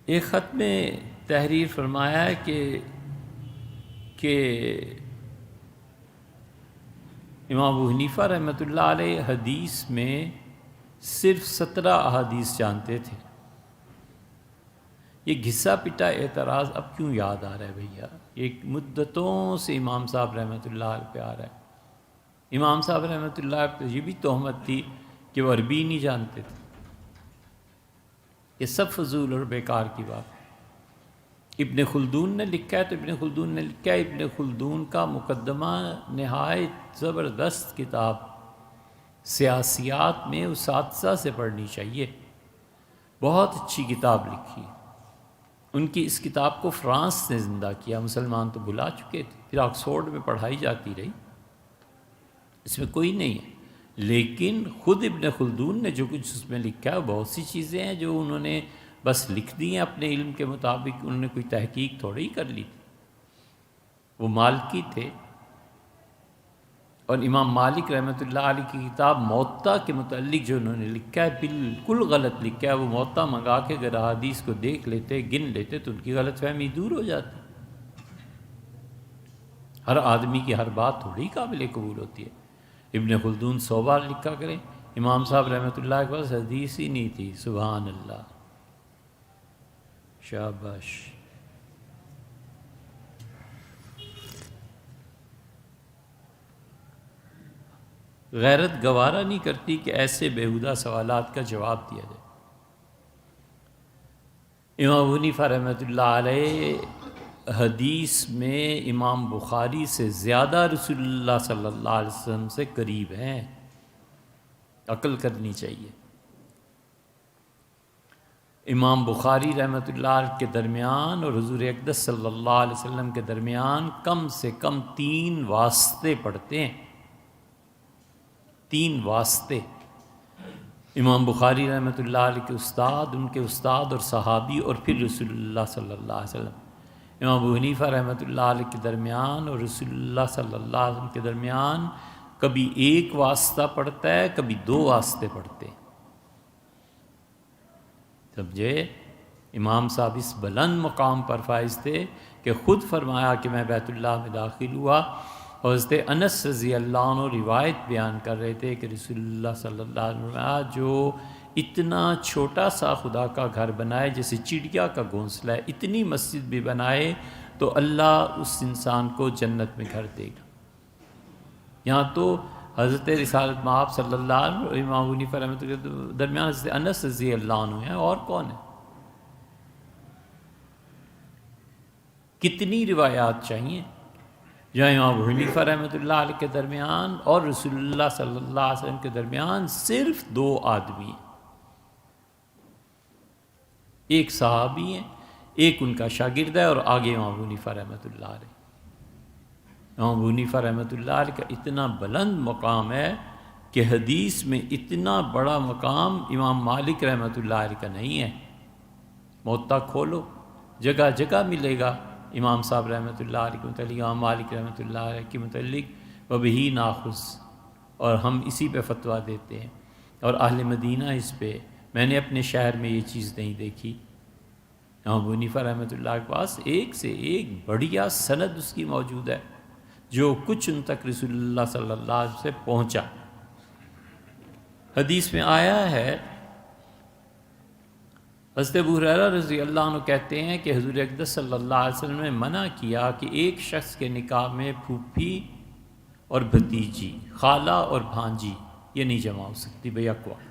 ایک خط میں تحریر فرمایا ہے کہ امام ابو حنیفہ رحمۃ اللہ علیہ حدیث میں صرف 17 احادیث جانتے تھے۔ یہ گھسا پٹا اعتراض اب کیوں یاد آ رہا ہے بھیا؟ ایک مدتوں سے امام صاحب رحمۃ اللہ علیہ پہ آ رہا ہے۔ امام صاحب رحمۃ اللہ علیہ پہ یہ بھی تہمت تھی کہ وہ عربی نہیں جانتے تھے۔ یہ سب فضول اور بیکار کی بات ہے۔ ابن خلدون نے لکھا ہے تو ابن خلدون کا مقدمہ نہایت زبردست کتاب، سیاسیات میں اساتذہ سے پڑھنی چاہیے، بہت اچھی کتاب لکھی۔ ان کی اس کتاب کو فرانس نے زندہ کیا، مسلمان تو بھلا چکے تھے، پھر آکسفورڈ میں پڑھائی جاتی رہی، اس میں کوئی نہیں ہے۔ لیکن خود ابن خلدون نے جو کچھ اس میں لکھا ہے، بہت سی چیزیں ہیں جو انہوں نے بس لکھ دی ہیں اپنے علم کے مطابق، انہوں نے کوئی تحقیق تھوڑی کر لی تھی۔ وہ مالکی تھے، اور امام مالک رحمۃ اللہ علیہ کی کتاب موطا کے متعلق جو انہوں نے لکھا ہے بالکل غلط لکھا ہے۔ وہ موطا منگا کے اگر احادیث کو دیکھ لیتے، گن لیتے تو ان کی غلط فہمی دور ہو جاتی۔ ہر آدمی کی ہر بات تھوڑی قابل قبول ہوتی ہے۔ ابن خلدون 100 بار لکھا کریں، امام صاحب رحمۃ اللہ کے پاس حدیث ہی نہیں تھی۔ سبحان اللہ، شاباش۔ غیرت گوارا نہیں کرتی کہ ایسے بیہودہ سوالات کا جواب دیا جائے۔ امام ابو حنیفہ رحمۃ اللہ علیہ حدیث میں امام بخاری سے زیادہ رسول اللہ صلی اللہ علیہ وسلم سے قریب ہیں، عقل کرنی چاہیے۔ امام بخاری رحمۃ اللہ علیہ کے درمیان اور حضور اقدس صلی اللہ علیہ وسلم کے درمیان کم سے کم 3 واسطے پڑتے ہیں، 3 واسطے۔ امام بخاری رحمۃ اللہ علیہ کے استاد، ان کے استاد اور صحابی، اور پھر رسول اللہ صلی اللہ علیہ وسلم۔ امام ابو حنیفہ رحمۃ اللہ علیہ کے درمیان اور رسول اللہ صلی اللہ علیہ وسلم کے درمیان کبھی 1 واسطہ پڑتا ہے، کبھی 2 واسطے پڑتے ہیں۔ سمجھے؟ امام صاحب اس بلند مقام پر فائز تھے کہ خود فرمایا کہ میں بیت اللہ میں داخل ہوا، اور حضرت انس رضی اللہ عنہ روایت بیان کر رہے تھے کہ رسول اللہ صلی اللہ علیہ وسلم جو اتنا چھوٹا سا خدا کا گھر بنائے جیسے چڑیا کا گھونسلہ ہے، اتنی مسجد بھی بنائے تو اللہ اس انسان کو جنت میں گھر دے گا۔ یہاں تو حضرت رسالت مآب صلی اللہ علیہ وسلم اور امام ابو حنیفہ رحمۃ اللہ کے درمیان حضرت انس رضی اللہ عنہ ہیں، اور کون ہے؟ کتنی روایات چاہیے جہاں امام ابو حنیفہ رحمۃ اللہ علیہ کے درمیان اور رسول اللہ صلی اللہ علیہ وسلم کے درمیان صرف 2 آدمی ہیں، ایک صحابی ہیں، ایک ان کا شاگرد ہے، اور آگے امام ابو حنیفہ رحمۃ اللہ علیہ۔ امام ابو حنیفہ رحمۃ اللہ علیہ کا اتنا بلند مقام ہے کہ حدیث میں اتنا بڑا مقام امام مالک رحمۃ اللہ علیہ کا نہیں ہے۔ موطا کھولو، جگہ جگہ ملے گا امام صاحب رحمۃ اللہ علیہ کے متعلق، امام مالک رحمۃ اللہ علیہ کے متعلق وبہی ناخذ، اور ہم اسی پہ فتویٰ دیتے ہیں، اور اہل مدینہ اس پہ۔ میں نے اپنے شہر میں یہ چیز نہیں دیکھی۔ امام ابو حنیفہ رحمۃ اللہ کے پاس ایک سے ایک بڑھیا سند اس کی موجود ہے، جو کچھ ان تک رسول اللہ صلی اللہ علیہ وسلم سے پہنچا۔ حدیث میں آیا ہے، حضرت ابو ہریرہ رضی اللہ عنہ کہتے ہیں کہ حضور اقدس صلی اللہ علیہ وسلم نے منع کیا کہ ایک شخص کے نکاح میں پھوپھی اور بھتیجی، خالہ اور بھانجی یہ نہیں جمع ہو سکتی بیک وقت۔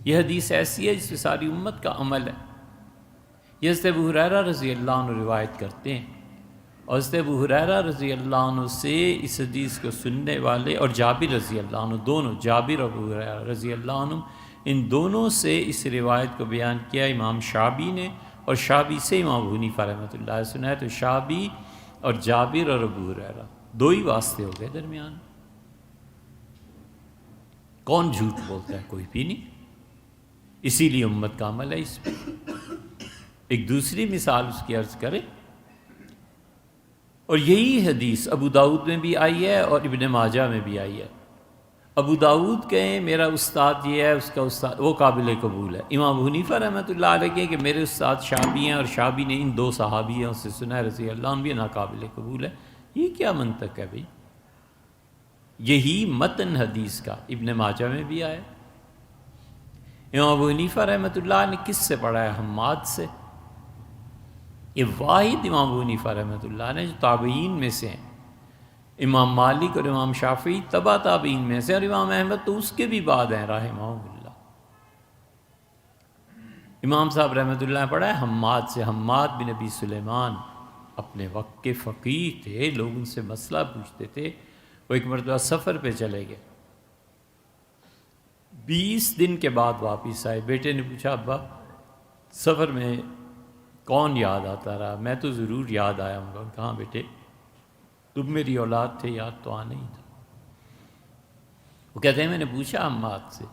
یہ حدیث ایسی ہے جس میں ساری امت کا عمل ہے۔ یہ حضرت ابو ہریرہ رضی اللہ عنہ روایت کرتے ہیں، اور حضرت ابو ہریرہ رضی اللہ عنہ سے اس حدیث کو سننے والے، اور جابر رضی اللہ عنہ، دونوں جابر اور ابو ہریرہ رضی اللہ عنہ، ان دونوں سے اس روایت کو بیان کیا امام شعبی نے، اور شعبی سے امام ابو حنیفہ رحمۃ اللہ علیہ سنا ہے۔ تو شعبی اور جابر اور ابو ہریرہ 2 ہی واسطے ہو گئے درمیان۔ کون جھوٹ بولتا ہے؟ کوئی بھی نہیں۔ اسی لیے امت کا عمل ہے اس پہ۔ ایک دوسری مثال اس کی عرض کرے، اور یہی حدیث ابو داؤد میں بھی آئی ہے اور ابن ماجہ میں بھی آئی ہے۔ ابو داود کہیں میرا استاد یہ ہے، اس کا استاد وہ قابل قبول ہے۔ امام ابو حنیفہ رحمۃ اللہ علیہ کہیں کہ میرے استاد شعبی ہیں اور شعبی نے ان دو صحابیوں سے سنا ہے رضی اللہ عنہ بھی ناقابل قبول ہے۔ یہ کیا منطق ہے بھائی؟ یہی متن حدیث کا ابن ماجہ میں بھی آیا۔ امام ابو حنیفہ رحمۃ اللہ نے کس سے پڑھا ہے؟ حماد سے۔ یہ واحد امام ابو حنیفہ رحمۃ اللہ نے جو تابعین میں سے ہیں۔ امام مالک اور امام شافعی تبع تابعین میں سے، اور امام احمد تو اس کے بھی بعد ہیں رحمہم اللہ۔ امام صاحب رحمۃ اللہ نے پڑھا ہے حماد سے۔ حماد بن ابی سلیمان اپنے وقت کے فقیہ تھے، لوگ ان سے مسئلہ پوچھتے تھے۔ وہ ایک مرتبہ سفر پہ چلے گئے، 20 دن کے بعد واپس آئے۔ بیٹے نے پوچھا ابا سفر میں کون یاد آتا رہا؟ میں تو ضرور یاد آیا ہوں گا۔ کہاں بیٹے تم میری اولاد تھے، یاد تو آنا ہی تھا۔ وہ کہتے ہیں میں نے پوچھا حماد سے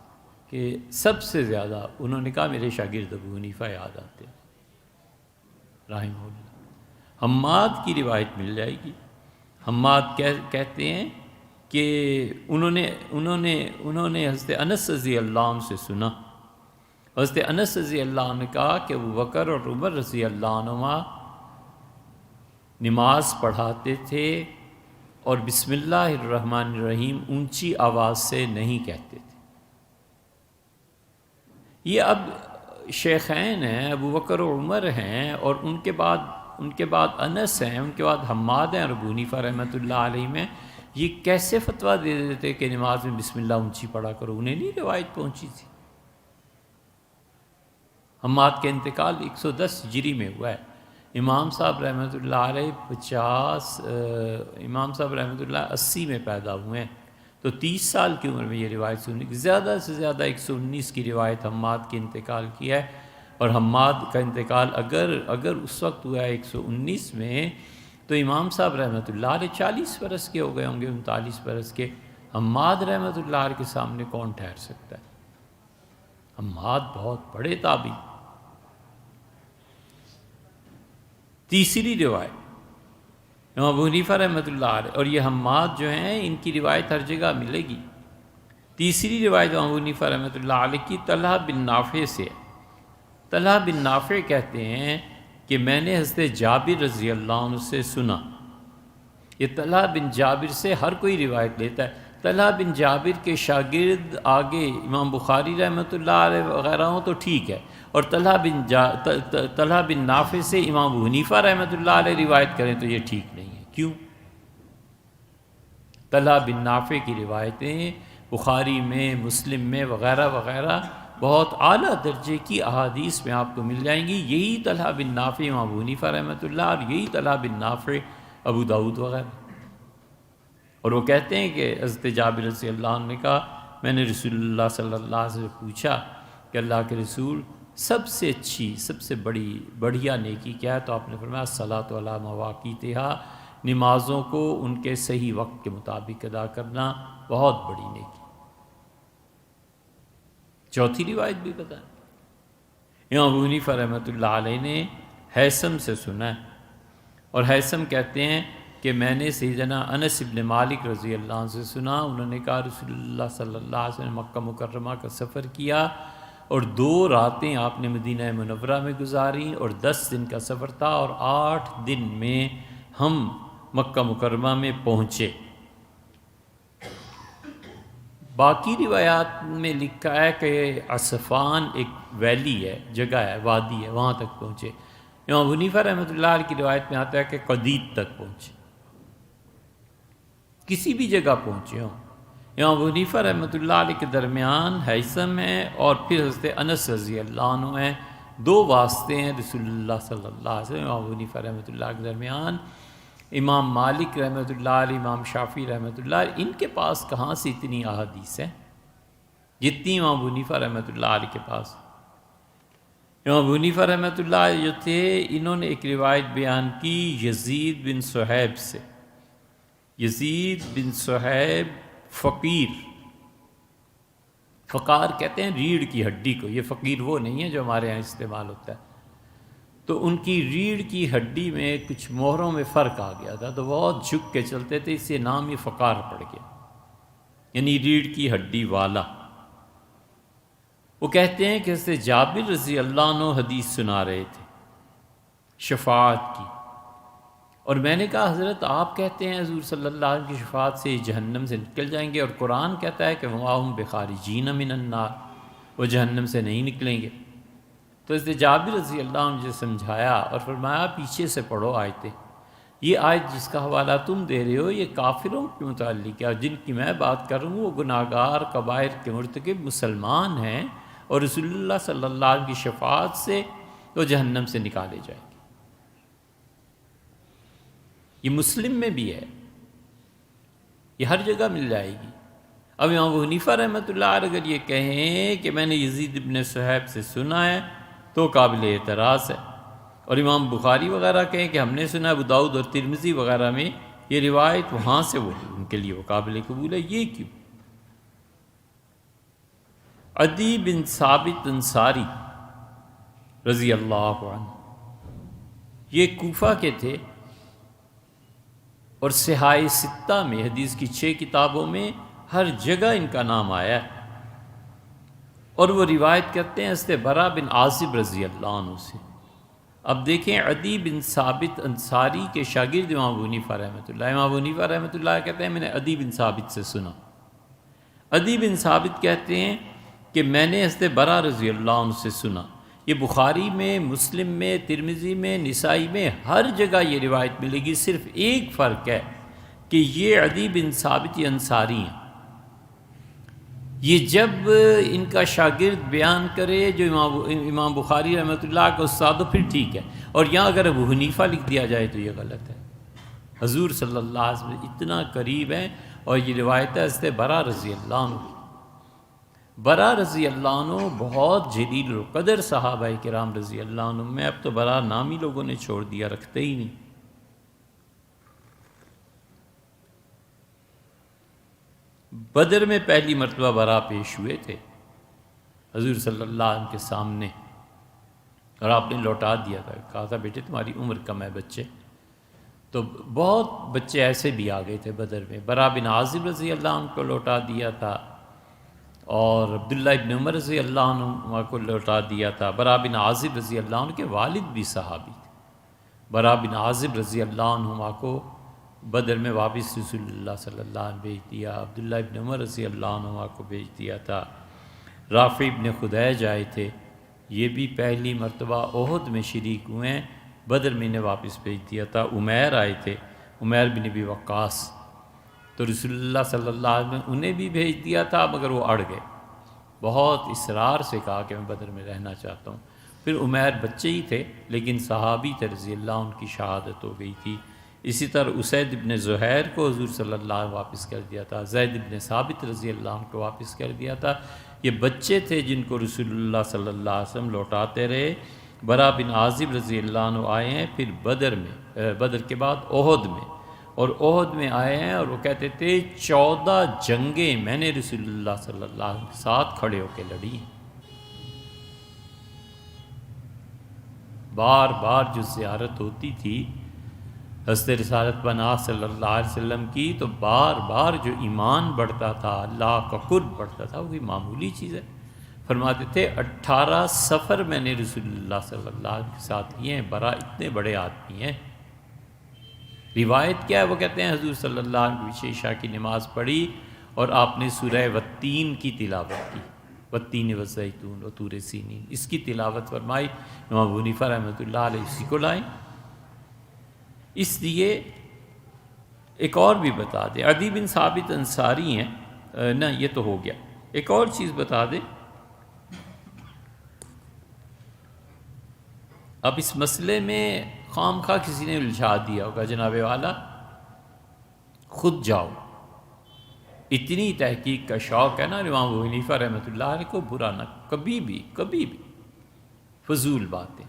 کہ سب سے زیادہ، انہوں نے کہا میرے شاگرد ابو حنیفہ یاد آتے ہیں رحمہ اللہ۔ حماد کی روایت مل جائے گی۔ حماد کہتے ہیں کہ انہوں نے حضرت انس رضی اللہ عنہ سے سنا۔ حضرت انس رضی اللہ عنہ نے کہا کہ ابو بکر اور عمر رضی اللہ عنہما نماز پڑھاتے تھے اور بسم اللہ الرحمن الرحیم اونچی آواز سے نہیں کہتے تھے۔ یہ اب شیخین ہیں، ابو بکر و عمر ہیں، اور ان کے بعد انس ہیں، ان کے بعد حماد ہیں اور ابو حنیفہ رحمۃ اللہ علیہ میں۔ یہ کیسے فتویٰ دے دیتے کہ نماز میں بسم اللہ اونچی پڑھا کرو؟ انہیں نہیں روایت پہنچی تھی۔ حماد کا انتقال 110 ہجری میں ہوا ہے۔ امام صاحب رحمۃ اللہ علیہ 80 میں پیدا ہوئے ہیں، تو 30 سال کی عمر میں یہ روایت سنی، زیادہ سے زیادہ 119 کی روایت حماد کے انتقال کی ہے۔ اور حماد کا انتقال اگر اس وقت ہوا ہے 119 میں، تو امام صاحب رحمۃ اللہ علیہ 40 برس کے ہو گئے ہوں گے، 39 برس کے۔ حماد رحمۃ اللہ علیہ کے سامنے کون ٹھہر سکتا ہے؟ حماد بہت بڑے تابعی۔ تیسری روایت امام ابو حنیفہ رحمۃ اللہ علیہ، اور یہ حماد جو ہیں ان کی روایت ہر جگہ ملے گی۔ تیسری روایت امام ابو حنیفہ رحمۃ اللہ علیہ کی طلحہ بن نافع سے ہے۔ طلحہ بن نافع کہتے ہیں کہ میں نے حضرت جابر رضی اللہ عنہ سے سنا۔ یہ طلحہ بن جابر سے ہر کوئی روایت لیتا ہے۔ طلحہ بن جابر کے شاگرد آگے امام بخاری رحمۃ اللہ علیہ وغیرہ ہوں تو ٹھیک ہے، اور طلحہ بن نافع سے امام ابو حنیفہ رحمۃ اللہ علیہ روایت کریں تو یہ ٹھیک نہیں ہے۔ کیوں؟ طلحہ بن نافع کی روایتیں بخاری میں، مسلم میں وغیرہ وغیرہ بہت اعلیٰ درجے کی احادیث میں آپ کو مل جائیں گی۔ یہی طلحہ بن نافع امام ابو حنیفہ رحمۃ اللہ، اور یہی طلحہ بن نافع ابو داود وغیرہ۔ اور وہ کہتے ہیں کہ حضرت جابر رضی اللہ عنہ نے کہا میں نے رسول اللہ صلی اللہ علیہ وسلم سے پوچھا کہ اللہ کے رسول سب سے اچھی، سب سے بڑھیا نیکی کیا ہے؟ تو آپ نے فرمایا الصلاۃ علی مواقیتہا، نمازوں کو ان کے صحیح وقت کے مطابق ادا کرنا بہت بڑی نیکی۔ چوتھی روایت بھی بتائیں۔ امام ابو حنیفہ رحمۃ اللہ علیہ نے ہیثم سے سنا ہے، اور ہیثم کہتے ہیں کہ میں نے سیدنا انس بن مالک رضی اللہ عنہ سے سنا، انہوں نے کہا رسول اللہ صلی اللہ علیہ وسلم نے مکہ مکرمہ کا سفر کیا، اور 2 راتیں آپ نے مدینہ منورہ میں گزاری، اور 10 دن کا سفر تھا، اور 8 دن میں ہم مکہ مکرمہ میں پہنچے۔ باقی روایات میں لکھا ہے کہ عصفان ایک ویلی ہے، جگہ ہے، وادی ہے، وہاں تک پہنچے۔ امام ابو حنیفہ رحمۃ اللہ علیہ کی روایت میں آتا ہے کہ قدید تک پہنچے، کسی بھی جگہ پہنچے ہوں۔ امام ابو حنیفہ رحمۃ اللہ علیہ کے درمیان ہیثم ہے، اور پھر حضرت انس رضی اللہ عنہ ہیں، 2 واسطے ہیں رسول اللہ صلی اللہ علیہ وسلم امام ابو حنیفہ رحمۃ اللہ کے درمیان۔ امام مالک رحمۃ اللہ علیہ، امام شافعی رحمۃ اللہ علیہ، ان کے پاس کہاں سے اتنی احادیث ہیں جتنی امام ابو حنیفہ رحمۃ اللہ علیہ کے پاس۔ امام ابو حنیفہ رحمۃ اللہ علیہ جو تھے، انہوں نے ایک روایت بیان کی یزید بن صہیب سے۔ یزید بن صہیب فقیر، فقار کہتے ہیں ریڑھ کی ہڈی کو، یہ فقیر وہ نہیں ہے جو ہمارے ہاں استعمال ہوتا ہے۔ تو ان کی ریڑھ کی ہڈی میں کچھ مہروں میں فرق آ گیا تھا، تو بہت جھک کے چلتے تھے، اس سے نام یہ فقار پڑ گیا۔ یعنی ریڑھ کی ہڈی والا۔ وہ کہتے ہیں کہ حضرت جابر رضی اللہ عنہ حدیث سنا رہے تھے شفاعت کی، اور میں نے کہا حضرت آپ کہتے ہیں حضور صلی اللہ علیہ وسلم کی شفاعت سے جہنم سے نکل جائیں گے، اور قرآن کہتا ہے کہ وَمَا هُمْ بِخَارِجِينَ مِنَ النَّارِ، وہ جہنم سے نہیں نکلیں گے۔ تو حضرت جابر رضی اللہ عنہ نے سمجھایا اور فرمایا پیچھے سے پڑھو آیتیں، یہ آیت جس کا حوالہ تم دے رہے ہو یہ کافروں کے متعلق ہے، اور جن کی میں بات کر رہا ہوں وہ گناہگار کبائر کے مرتکب مسلمان ہیں، اور رسول اللہ صلی اللہ علیہ وسلم کی شفاعت سے وہ جہنم سے نکالے جائیں گے۔ یہ مسلم میں بھی ہے، یہ ہر جگہ مل جائے گی۔ اب امام ابو حنیفہ رحمۃ اللہ علیہ اگر یہ کہیں کہ میں نے یزید ابن صہیب سے سنا ہے تو قابل اعتراض ہے، اور امام بخاری وغیرہ کہیں کہ ہم نے سنا ابو داؤد اور ترمذی وغیرہ میں یہ روایت وہاں سے وہ ان کے لیے وہ قابل قبول ہے، یہ کیوں؟ عدی بن ثابت انصاری رضی اللہ عنہ یہ کوفہ کے تھے، اور صحاح ستہ میں حدیث کی 6 کتابوں میں ہر جگہ ان کا نام آیا ہے، اور وہ روایت کرتے ہیں حضرت برا بن عازب رضی اللہ عنہ سے۔ اب دیکھیں عدی بن ثابت انصاری کے شاگرد امام ابو حنیفہ رحمۃ اللہ، امام ابو حنیفہ رحمۃ اللہ کہتے ہیں میں نے عدی بن ثابت سے سنا۔ عدی بن ثابت کہتے ہیں کہ میں نے حضرت برا رضی اللہ عنہ سے سنا۔ یہ بخاری میں، مسلم میں، ترمذی میں، نسائی میں ہر جگہ یہ روایت ملے گی، صرف ایک فرق ہے کہ یہ عدی بن ثابت یہ انصاری ہیں۔ یہ جب ان کا شاگرد بیان کرے جو امام بخاری رحمۃ اللہ کا استاد ہو پھر ٹھیک ہے، اور یہاں اگر ابو حنیفہ لکھ دیا جائے تو یہ غلط ہے۔ حضور صلی اللہ علیہ وسلم اتنا قریب ہے، اور یہ روایت ہے حضرت برا رضی اللہ عنہ کی۔ برا رضی اللہ عنہ بہت جلیل القدر صحابہ کرام رضی اللہ عنہ میں، اب تو برا نام ہی لوگوں نے چھوڑ دیا، رکھتے ہی نہیں۔ بدر میں پہلی مرتبہ برا پیش ہوئے تھے حضور صلی اللہ علیہ وسلم کے سامنے، اور آپ نے لوٹا دیا تھا، کہا تھا بیٹے تمہاری عمر کم ہے بچے۔ تو بہت بچے ایسے بھی آ گئے تھے بدر میں، برا بن عازب رضی اللہ عنہ کو لوٹا دیا تھا، اور عبداللہ ابن عمر رضی اللہ عنہ کو لوٹا دیا تھا۔ برا بن عازب رضی اللہ عنہ کے والد بھی صحابی تھے۔ برا بن عازب رضی اللہ عنہ کو بدر میں واپس رسول اللہ صلی اللہ علیہ وسلم بھیج دیا، عبداللہ ابن عمر رضی اللہ عنہ کو بھیج دیا تھا۔ رافع ابن خدیج آئے تھے، یہ بھی پہلی مرتبہ احد میں شریک ہوئے ہیں، بدر میں انہیں واپس بھیج دیا تھا۔ عمیر آئے تھے، عمیر بن ابی وقاص، تو رسول اللہ صلی اللہ علیہ وسلم نے انہیں بھی بھیج دیا تھا، مگر وہ اڑ گئے، بہت اصرار سے کہا کہ میں بدر میں رہنا چاہتا ہوں۔ پھر عمیر بچے ہی تھے لیکن صحابی تھے رضی اللہ عنہ کی شہادت ہو گئی تھی۔ اسی طرح اسید ابن زہیر کو حضور صلی اللہ علیہ وسلم واپس کر دیا تھا، زید ابن ثابت رضی اللہ عنہ کو واپس کر دیا تھا۔ یہ بچے تھے جن کو رسول اللہ صلی اللہ علیہ وسلم لوٹاتے رہے۔ برا بن عازب رضی اللہ عنہ آئے ہیں پھر بدر میں، بدر کے بعد احد میں، اور احد میں آئے ہیں، اور وہ کہتے تھے 14 جنگیں میں نے رسول اللہ صلی اللہ علیہ وسلم کے ساتھ کھڑے ہو کے لڑی ہیں۔ بار بار جو زیارت ہوتی تھی حضرت رسالت بنا صلی اللہ علیہ وسلم کی، تو بار بار جو ایمان بڑھتا تھا، اللہ کا قرب بڑھتا تھا، وہ کوئی معمولی چیز ہے۔ فرماتے تھے 18 سفر میں نے رسول اللہ صلی اللہ علیہ وسلم کے ساتھ کیے ہیں، برا اتنے بڑے آدمی ہیں۔ روایت کیا ہے؟ وہ کہتے ہیں حضور صلی اللہ علیہ وسلم کی عشاء کی نماز پڑھی اور آپ نے سورہ والتین کی تلاوت کی، والتین والزیتون وطور سینین، اس کی تلاوت فرمائی۔ امام ابو حنیفہ رحمۃ اللہ علیہ اسی کو لائیں۔ اس لیے ایک اور بھی بتا دیں، عدی بن ثابت انصاری ہیں، نہ یہ تو ہو گیا، ایک اور چیز بتا دیں۔ اب اس مسئلے میں خام خواہ کسی نے الجھا دیا ہوگا، جناب والا خود جاؤ، اتنی تحقیق کا شوق ہے نا امام ابو حنیفہ رحمۃ اللہ علیہ کو، برا نہ کبھی بھی فضول باتیں۔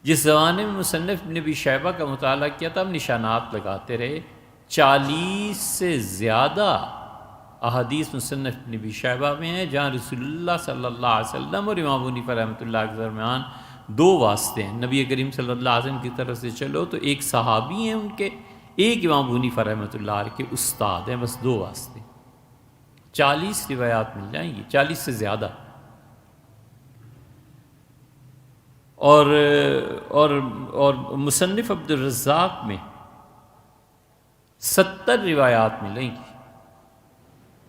جس زمانے میں مصنف ابن ابی شیبہ کا مطالعہ کیا تھا، ہم نشانات لگاتے رہے، 40 سے زیادہ احادیث مصنف ابن ابی شیبہ میں ہیں جہاں رسول اللہ صلی اللہ علیہ وسلم اور امام ابو حنیفہ رحمۃ اللہ کے درمیان 2 واسطے ہیں۔ نبی کریم صلی اللہ علیہ وسلم کی طرف سے چلو تو ایک صحابی ہیں ان کے، ایک امام ابو حنیفہ رحمۃ اللہ علیہ کے استاد ہیں، بس 2 واسطے۔ 40 روایات مل جائیں گی، 40 سے زیادہ، اور مصنف عبد الرزاق میں 70 روایات ملیں گی۔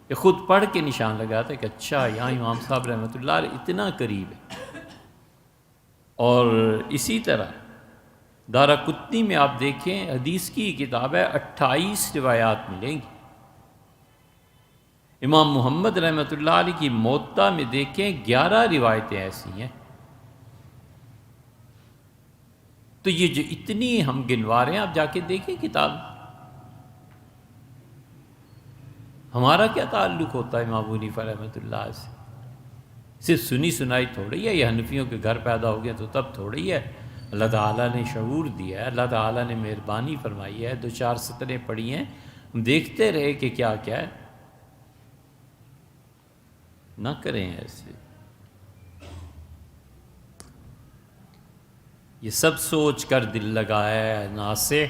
یہ خود پڑھ کے نشان لگاتا ہے کہ اچھا یہاں امام صاحب رحمۃ اللہ علیہ اتنا قریب ہے۔ اور اسی طرح دارقطنی میں آپ دیکھیں، حدیث کی کتاب ہے، 28 روایات ملیں گی۔ امام محمد رحمۃ اللہ علیہ کی موطا میں دیکھیں 11 روایتیں ایسی ہیں۔ تو یہ جو اتنی ہم گنوا رہے ہیں، آپ جا کے دیکھیں کتاب۔ ہمارا کیا تعلق ہوتا ہے امام ابو حنیفہ رحمۃ اللہ سے؟ صرف سنی سنائی تھوڑی ہے، یہ حنفیوں کے گھر پیدا ہو گیا تو تب تھوڑی ہے۔ اللہ تعالیٰ نے شعور دیا ہے، اللہ تعالیٰ نے مہربانی فرمائی ہے، 2-4 سطریں پڑھی ہیں، ہم دیکھتے رہے کہ کیا کیا ہے۔ نہ کریں ایسے۔ یہ سب سوچ کر دل لگایا ناصح،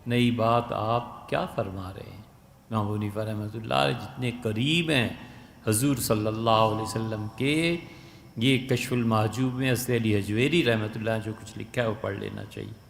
نئی بات آپ کیا فرما رہے ہیں؟ امام ابو حنیفہ رحمۃ اللہ علیہ جتنے قریب ہیں حضور صلی اللہ علیہ وسلم کے، یہ کشف المحجوب میں حضرت علی حجویری رحمۃ اللہ جو کچھ لکھا ہے وہ پڑھ لینا چاہیے۔